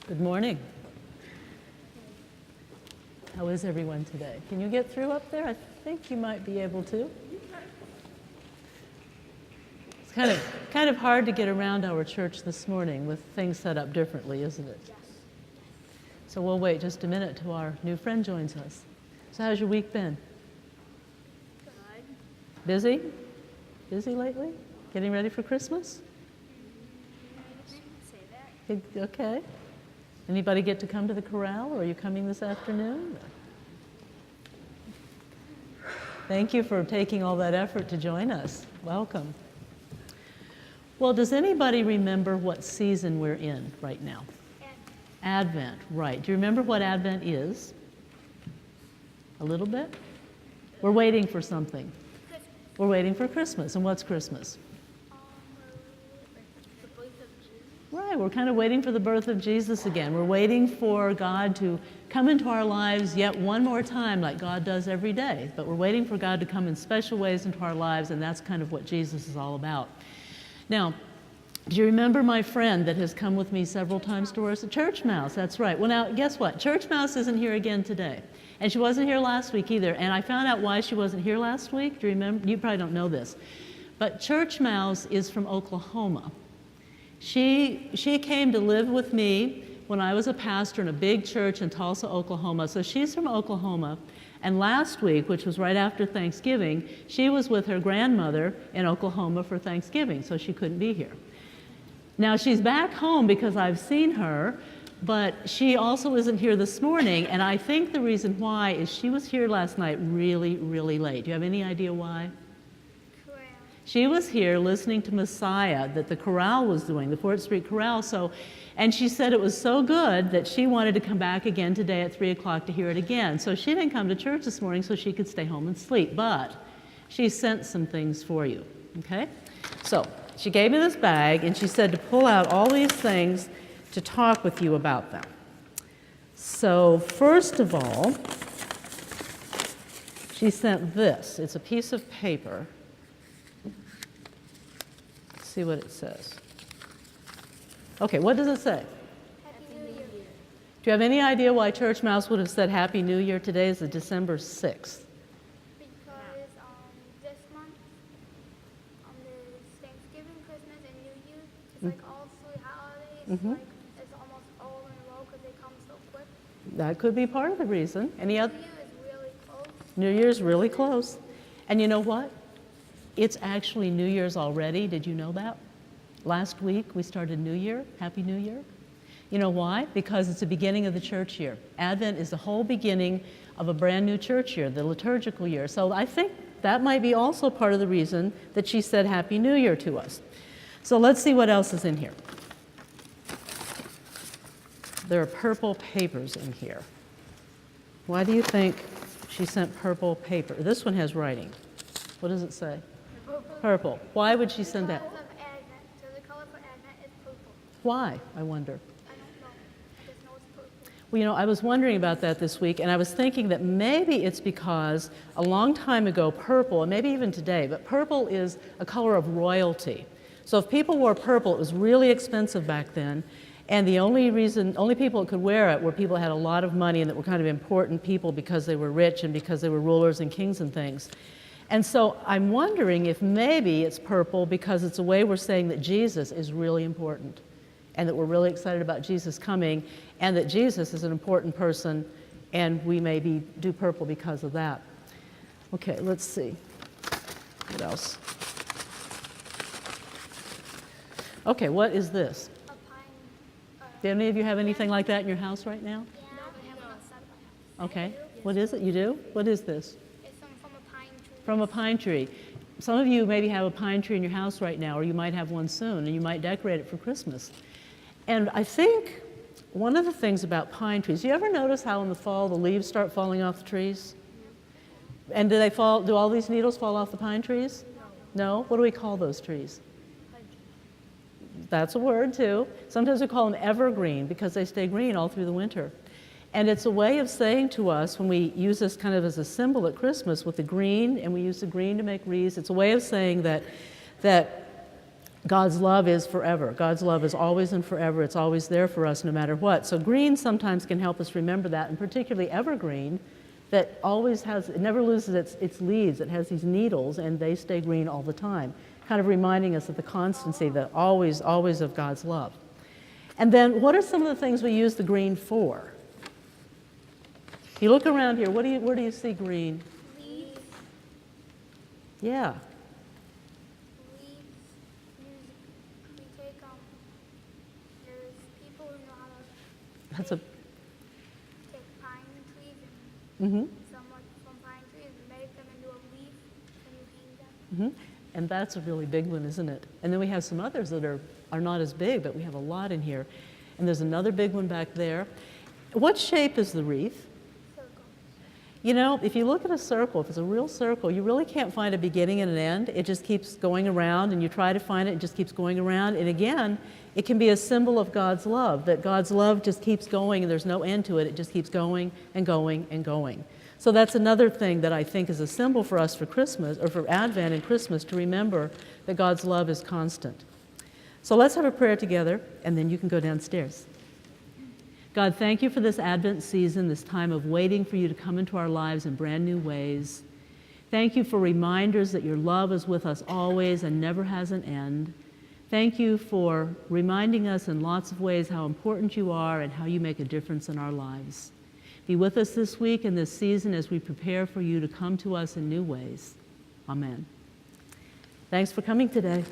Good morning. How is everyone today? Can you get through up there? I think you might be able to. It's kind of hard to get around our church this morning with things set up differently, isn't it? Yes. So we'll wait just a minute till our new friend joins us. So how's your week been? Good. Busy? Busy lately? Getting ready for Christmas? Say that. Okay. Anybody get to come to the corral, or are you coming this afternoon? Thank you for taking all that effort to join us. Welcome. Well, does anybody remember what season we're in right now? Advent, right. Do you remember what Advent is? A little bit? We're waiting for something. We're waiting for Christmas. And what's Christmas? The birth of Jesus. Right, we're kind of waiting for the birth of Jesus again. We're waiting for God to come into our lives yet one more time, like God does every day. But we're waiting for God to come in special ways into our lives, and that's kind of what Jesus is all about. Now, do you remember my friend that has come with me several times to us? Church Mouse, that's right. Well, now, guess what? Church Mouse isn't here again today. And she wasn't here last week either. And I found out why she wasn't here last week. Do you remember? You probably don't know this. But Church Mouse is from Oklahoma. She came to live with me when I was a pastor in a big church in Tulsa, Oklahoma. So she's from Oklahoma. And last week, which was right after Thanksgiving, she was with her grandmother in Oklahoma for Thanksgiving, so she couldn't be here. Now, she's back home because I've seen her, but she also isn't here this morning, and I think the reason why is she was here last night really, really late. Do you have any idea why? Corral. She was here listening to Messiah that the chorale was doing, the Fort Street Chorale. And she said it was so good that she wanted to come back again today at 3 o'clock to hear it again. So she didn't come to church this morning so she could stay home and sleep. But she sent some things for you, okay? So she gave me this bag, and she said to pull out all these things to talk with you about them. So first of all, she sent this. It's a piece of paper. Let's see what it says. Okay, what does it say? Happy New Year. Do you have any idea why Church Mouse would have said Happy New Year? Today is December 6th. Because this month, there's Thanksgiving, Christmas, and New Year. It's like all three holidays. Like it's almost all in a row because they come so quick. That could be part of the reason. Any other? New Year is really close. New Year's really close. And you know what? It's actually New Year's already. Did you know that? Last week we started New Year. Happy New Year. You know why? Because it's the beginning of the church year. Advent is the whole beginning of a brand new church year, the liturgical year. So I think that might be also part of the reason that she said Happy New Year to us. So let's see what else is in here. There are purple papers in here. Why do you think she sent purple paper? This one has writing. What does it say? Purple. Why would she send that? Because of Advent. So the color for Advent is purple. Why, I wonder? I don't know. I just know it's purple. Well, you know, I was wondering about that this week, and I was thinking that maybe it's because a long time ago, purple, and maybe even today, but purple is a color of royalty. So if people wore purple, it was really expensive back then, and the only people that could wear it were people that had a lot of money and that were kind of important people because they were rich and because they were rulers and kings and things. And so I'm wondering if maybe it's purple because it's a way we're saying that Jesus is really important and that we're really excited about Jesus coming and that Jesus is an important person, and we maybe do purple because of that. Okay, let's see. What else? Okay, what is this? A pine. Do any of you have anything like that in your house right now? No, we have one outside my house. Okay. What is it? You do? What is this? It's from a pine tree. From a pine tree. Some of you maybe have a pine tree in your house right now, or you might have one soon, and you might decorate it for Christmas. And I think one of the things about pine trees, you ever notice how in the fall the leaves start falling off the trees? And do all these needles fall off the pine trees? No? What do we call those trees? That's a word too. Sometimes we call them evergreen because they stay green all through the winter. And it's a way of saying to us, when we use this kind of as a symbol at Christmas with the green, and we use the green to make wreaths, it's a way of saying that God's love is forever. God's love is always and forever. It's always there for us no matter what. So green sometimes can help us remember that, and particularly evergreen, that always has, it never loses its leaves. It has these needles, and they stay green all the time, kind of reminding us of the constancy, the always, always of God's love. And then what are some of the things we use the green for? You look around here, where do you see green? Leaves. Yeah. Leaves. We take there's people who know how to That's a, take pine trees mm-hmm. and some pine trees and make them into a leaf and you hang them. Mm-hmm. And that's a really big one, isn't it? And then we have some others that are not as big, but we have a lot in here. And there's another big one back there. What shape is the wreath? Circle. You know, if you look at a circle, if it's a real circle, you really can't find a beginning and an end. It just keeps going around, and you try to find it, it just keeps going around. And again, it can be a symbol of God's love, that God's love just keeps going and there's no end to it. It just keeps going and going and going. So that's another thing that I think is a symbol for us for Christmas, or for Advent and Christmas, to remember that God's love is constant. So let's have a prayer together, and then you can go downstairs. God, thank you for this Advent season, this time of waiting for you to come into our lives in brand new ways. Thank you for reminders that your love is with us always and never has an end. Thank you for reminding us in lots of ways how important you are and how you make a difference in our lives. Be with us this week and this season as we prepare for you to come to us in new ways. Amen. Thanks for coming today.